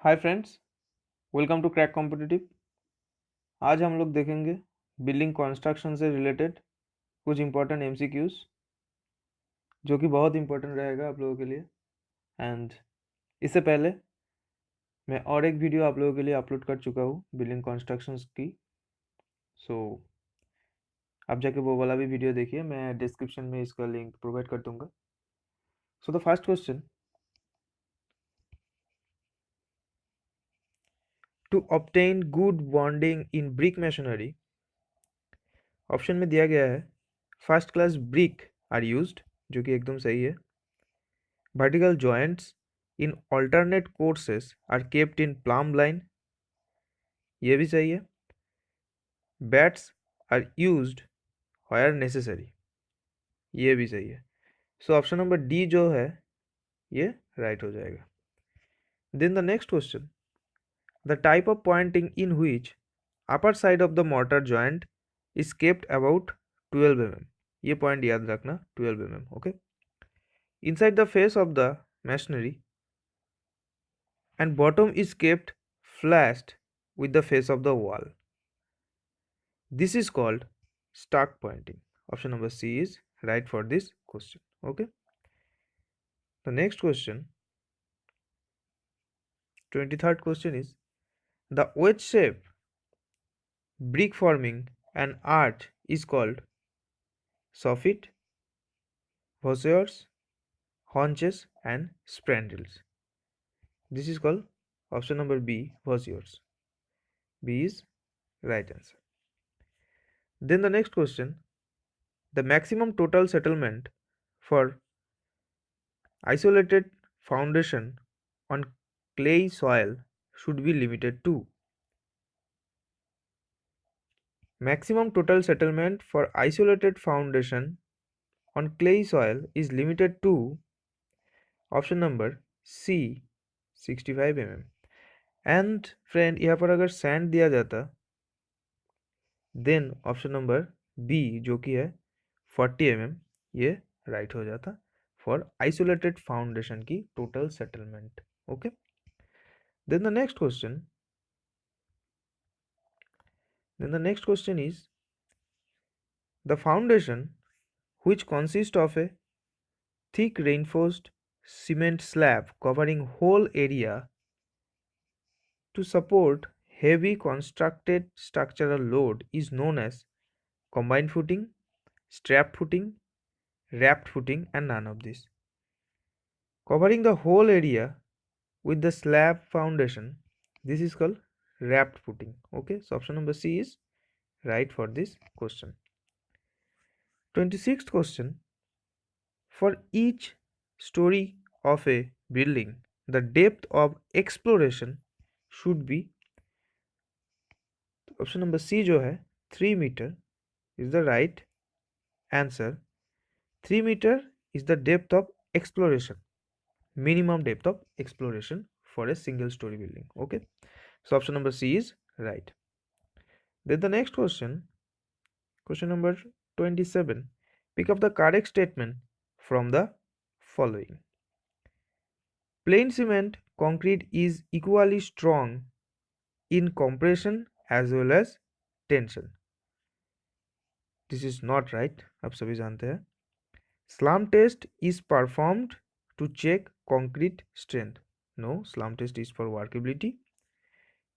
Hi friends, welcome to crack competitive. आज हम लोग देखेंगे बिल्डिंग कंस्ट्रक्शन से रिलेटेड कुछ इंपॉर्टेंट एमसीक्यूज जो कि बहुत इंपॉर्टेंट रहेगा आप लोगों के लिए। एंड इससे पहले मैं और एक वीडियो आप लोगों के लिए अपलोड कर चुका हूँ बिल्डिंग कंस्ट्रक्शंस की। सो आप जाके वो वाला भी वीडियो देखिए, मैं डिस्क्रिप्शन में इसका लिंक प्रोवाइड कर दूंगा। So the first question, to obtain good bonding in brick masonry, option में दिया गया है first class brick are used, जो कि एकदम सही है। Vertical joints in alternate courses are kept in plumb line, ये भी सही है। Bats are used where necessary, ये भी सही है। सो ऑप्शन नंबर डी जो है ये राइट हो जाएगा। Then the next question, the type of pointing in which upper side of the mortar joint is kept about 12 mm, ये पॉइंट याद रखना, 12 mm, okay? Inside the face of the masonry and bottom is kept flush with the face of the wall. This is called stark pointing. Option number C is right for this question. Okay. The next question, 23rd question is, the wedge shape brick forming an arch is called soffit, voussoirs, haunches and spandrels. This is called option number B, voussoirs. B is right answer. Then the next question, the maximum total settlement for isolated foundation on clay soil should be limited to. Maximum total settlement for isolated foundation on clay soil is limited to option number C, 65 mm. And friend, यहाँ पर अगर sand दिया जाता then option number B जो कि है 40 mm, ये right हो जाता for isolated foundation की total settlement. Okay. Then the next question is, the foundation which consists of a thick reinforced cement slab covering whole area to support heavy constructed structural load is known as combined footing, strap footing, wrapped footing, and none of these. Covering the whole area with the slab foundation, this is called wrapped footing. Okay, so option number C is right for this question. 26th question, for each story of a building, the depth of exploration should be, option number C जो है 3 meter is the right answer. 3 meter is the depth of exploration, minimum depth of exploration for a single story building. Okay, so option number C is right. Then the next question, question number 27, pick up the correct statement from the following. Plain cement concrete is equally strong in compression as well as tension. This is not right, आप सभी जानते हैं. Slum test is performed to check concrete strength. No, slum test is for workability.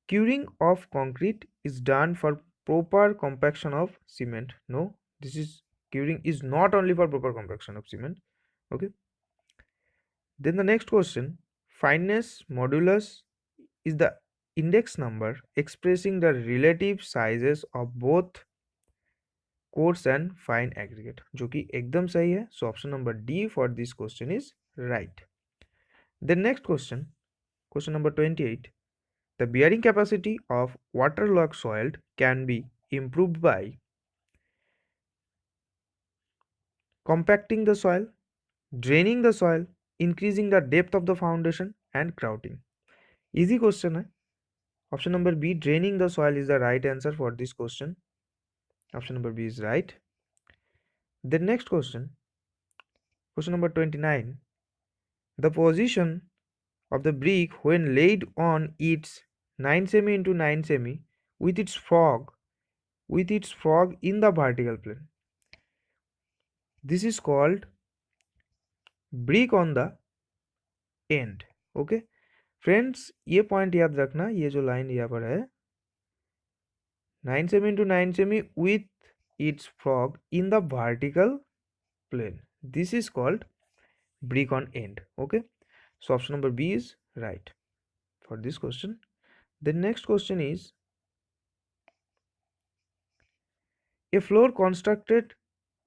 Curing of concrete is done for proper compaction of cement. No, this is curing is not only for proper compaction of cement. Okay. Then the next question, fineness modulus is the index number expressing the relative sizes of both coarse and fine aggregate, जो कि एकदम सही है. So option number D for this question is right. The next question, question number 28, the bearing capacity of waterlogged soil can be improved by compacting the soil, draining the soil, increasing the depth of the foundation and grouting. Easy question है. Option number B, draining the soil, is the right answer for this question. Option number B is right. The next question, question number 29, the position of the brick when laid on its 9 semi into 9 semi with its frog in the vertical plane. This is called brick on the end. Okay friends, ये point याद रखना, ये जो line यहाँ पर है 9 semi into 9 semi with its frog in the vertical plane. This is called brick on end. Okay, so option number B is right for this question. The next question is, a floor constructed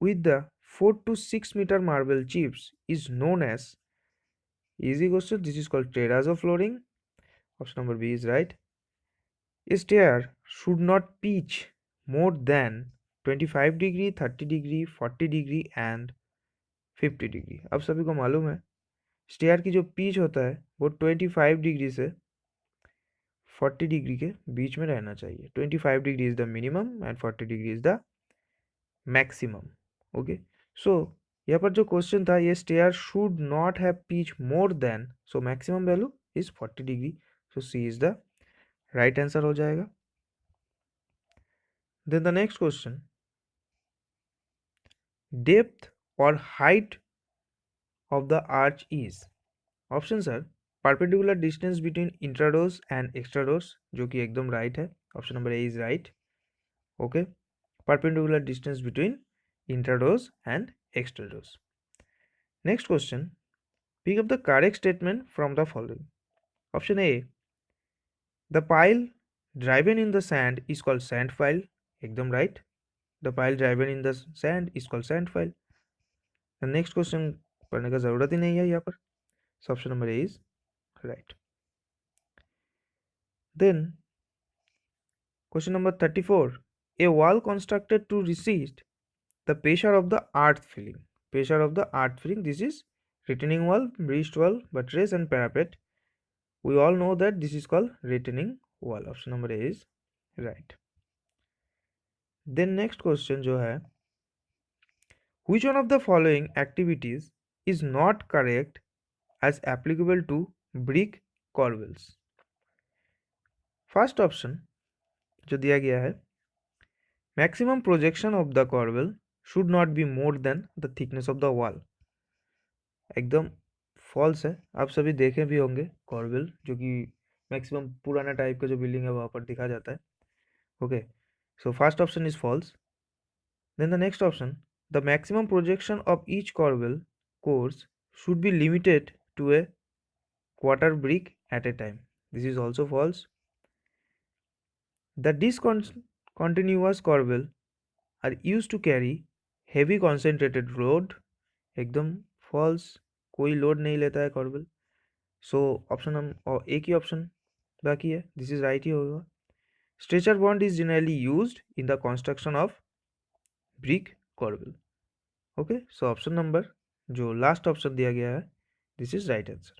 with the 4 to 6 meter marble chips is known as, easy question, this is called terrazzo flooring. Option number B is right. A stair should not pitch more than 25 degree, 30 degree, 40 degree and 50 degree. अब सभी को मालूम है stair की जो pitch होता है वो 25 डिग्री से 40 डिग्री के बीच में रहना चाहिए. 25 degree is the minimum and 40 degree is the maximum. Okay, so यहाँ पर जो क्वेश्चन था, ये stair should not have pitch more than, so maximum value is 40 degree. So C is the right answer हो जाएगा. Then the next question, depth और height of the arch is, options are perpendicular distance between intradoors and extradoors, जो कि एकदम right है. Option number A is right. Okay, perpendicular distance between intradoors and extradoors. Next question, pick up the correct statement from the following. Option A, the pile driven in the sand is called sand pile. एकदम right. The pile driven in the sand is called sand pile. The next question पढ़ने का जरूरत ही नहीं है यहाँ पर. So option number A is right. Then question number 34, a wall constructed to resist the pressure of the earth filling. Pressure of the earth filling, this is retaining wall, breast wall, buttress and parapet. We all know that this is called retaining wall. Option number A is right. Then next question जो है, which one of the following activities is not correct as applicable to brick corbels? First option जो दिया गया है, maximum projection of the corbel should not be more than the thickness of the wall. एकदम false है. आप सभी देखे भी होंगे कॉर्बेल, जो कि मैक्सिमम पुराना टाइप का जो बिल्डिंग है वहाँ पर दिखा जाता है. Okay, so first option is false. Then the next option, the maximum projection of each corbel course should be limited to a quarter brick at a time. This is also false. The discontinuous corbel are used to carry heavy concentrated load. एकदम false, कोई load नहीं लेता है कॉर्बल. So option हम और एक ही option बाकी है, दिस इज राइट ही होगा. Stretcher bond is generally used in the construction of brick कॉर्बल. Okay, so option number जो लास्ट ऑप्शन दिया गया है, this is right answer.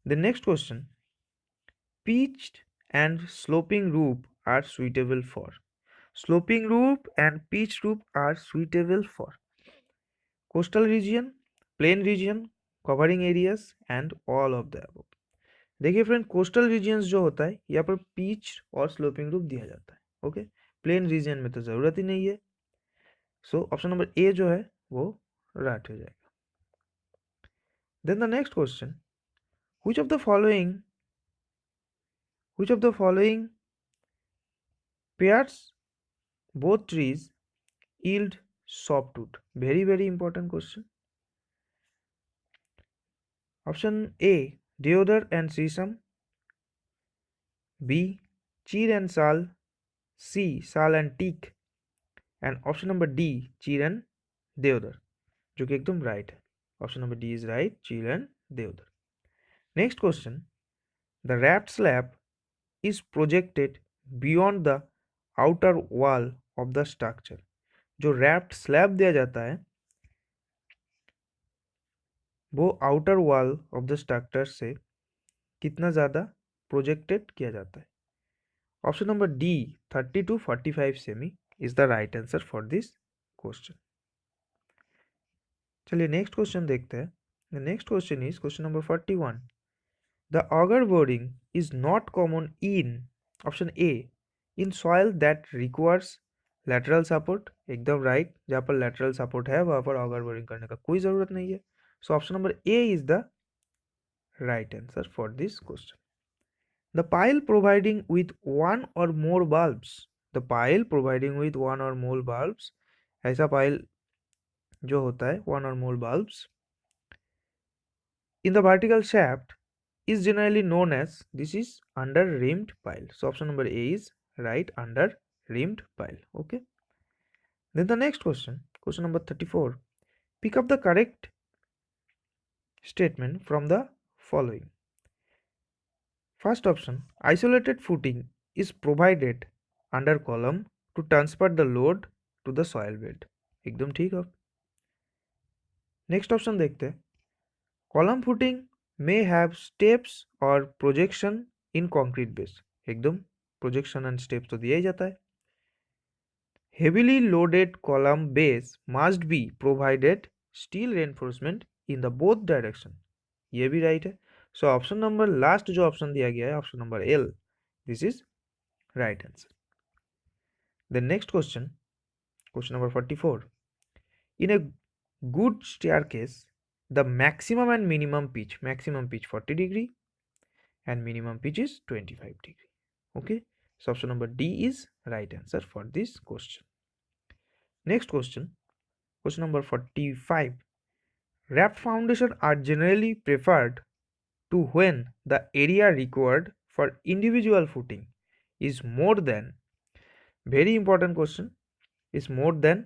The next question, pitched and sloping roof are suitable for. Sloping roof and pitched roof are suitable for coastal region, plain region, covering areas and all of the above. देखिए friend, coastal regions जो होता है यहाँ पर pitch और sloping roof दिया जाता है. ओके, प्लेन रीजन में तो ज़रूरत ही नहीं है. सो ऑप्शन नंबर ए जो है वो राइट हो जाएगा. Then the next question, which of the following pairs both trees yield softwood? Very very important question. Option A, deodar and sesame. B, cheer and sal. C, sal and teak. And option number D, cheer and deodar, जो कि एकदम right है. Option number D is right, cheer and deodar. Next question, the wrapped slab is projected beyond the outer wall of the structure. जो wrapped slab दिया जाता है वो outer wall of the structure से कितना ज़्यादा projected किया जाता है. Option number D, 30 to 45 semi is the right answer for this question. चलिए नेक्स्ट क्वेश्चन देखते हैं. The next question is question number 41. The auger boring is not common in option A in soil that requires lateral support. एकदम right, जहाँ पर lateral support है वहाँ पर auger boring करने का कोई जरूरत नहीं है. So option number A is the right answer for this question. The pile providing with one or more bulbs. The pile providing with one or more bulbs. ऐसा pile जो होता है one or more bulbs in the vertical shaft is generally known as, this is under rimmed pile. So option number A is right, under rimmed pile. Okay. Then the next question, question number 34. Pick up the correct statement from the following. First option, isolated footing is provided under column to transfer the load to the soil bed. एकदम ठीक है. Next option देखते हैं. Column footing may have steps or projection in concrete base. एकदम projection and steps तो दिया ही जाता है. Heavily loaded column base must be provided steel reinforcement in the both direction. ये भी राइट है. सो ऑप्शन नंबर लास्ट जो ऑप्शन दिया गया है option number L, this is right answer. The next question, question number 44. In a good staircase, the maximum and minimum pitch 40 degree and minimum pitch is 25 degree. Okay, so option number D is right answer for this question. Next question, question number 45. Wrapped foundation are generally preferred to when the area required for individual footing is more than, very important question, is more than,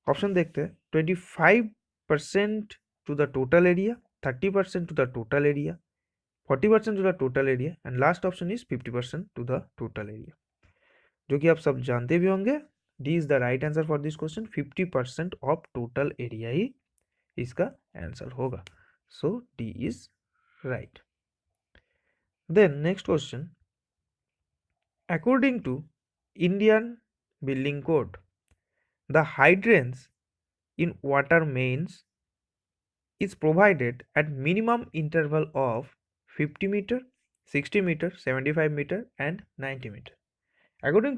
option देखते हैं, 25% to the total area, 30% to the total area, 40% to the total area and last option is 50% to the total area. जो कि आप सब जानते भी होंगे. D is the right answer for this question. 50% of total area ही इसका answer होगा. So D is right. Then next question. According to Indian Building Code, the hydrants in water mains is provided at minimum interval of 50 meter, 60 meter, 75 meter and 90 meter. According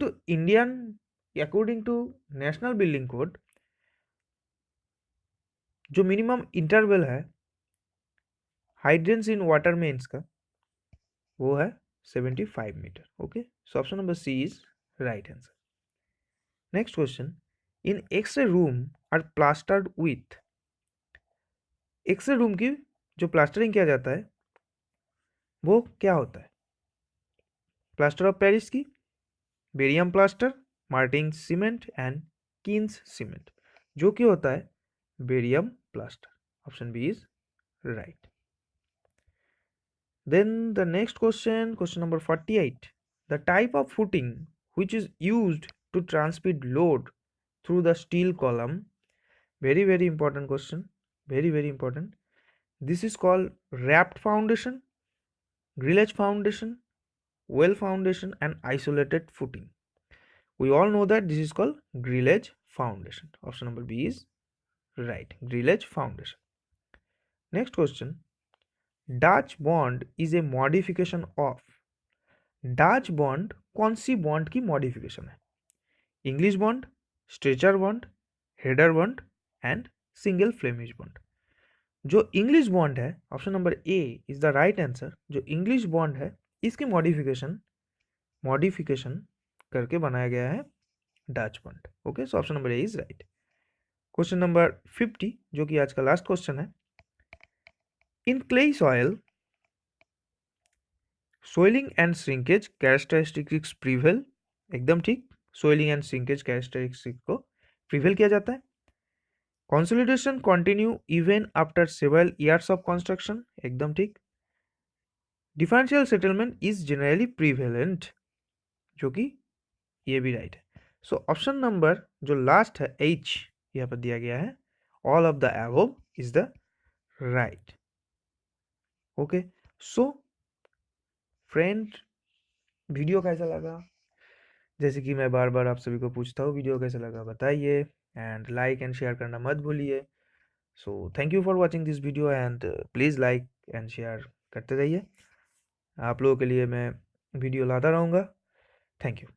to National Building Code, जो minimum interval है hydrants in water mains का वो है 75 metre. Okay, so option number C is right answer. Next question. In X-ray room are plastered with, X-ray room की जो plastering किया जाता है वो क्या होता है? प्लास्टर ऑफ पेरिस की, barium plaster, Martin cement and Keene's cement, जो कि होता है barium plaster. Option B is right. Then the next question, question number 48. The type of footing which is used to transmit load through the steel column, very very important question, very very important. This is called wrapped foundation, grillage foundation, well foundation and isolated footing. We all know that this is called grillage foundation. Option number B is right, grillage foundation. Next question. Dutch bond is a modification of, Dutch bond कौन सी bond की modification है? English bond, stretcher bond, header bond and single Flemish bond. जो English bond है option number A is the right answer. जो English bond है इसकी modification करके बनाया गया है Dutch bond. Okay, so option number A is right. Question number 50 जो कि आज का लास्ट क्वेश्चन है. In clay soil soiling and shrinkage characteristics prevail. एकदम ठीक, सोइलिंग एंड श्रिंकेज कैरेक्टरिस्टिक्स को प्रिवेल किया जाता है. Consolidation continue even after several years of construction. एकदम ठीक. Differential settlement is generally prevalent, जो कि ये भी राइट है. सो ऑप्शन नंबर जो लास्ट है H यहाँ पर दिया गया है, all of the above is the right. Okay, so friend, video कैसा लगा? जैसे कि मैं बार बार आप सभी को पूछता हूँ, वीडियो कैसा लगा बताइए एंड लाइक एंड शेयर करना मत भूलिए. So thank you for watching this video and please like and share करते रहिए. आप लोगों के लिए मैं वीडियो लाता रहूँगा। Thank you.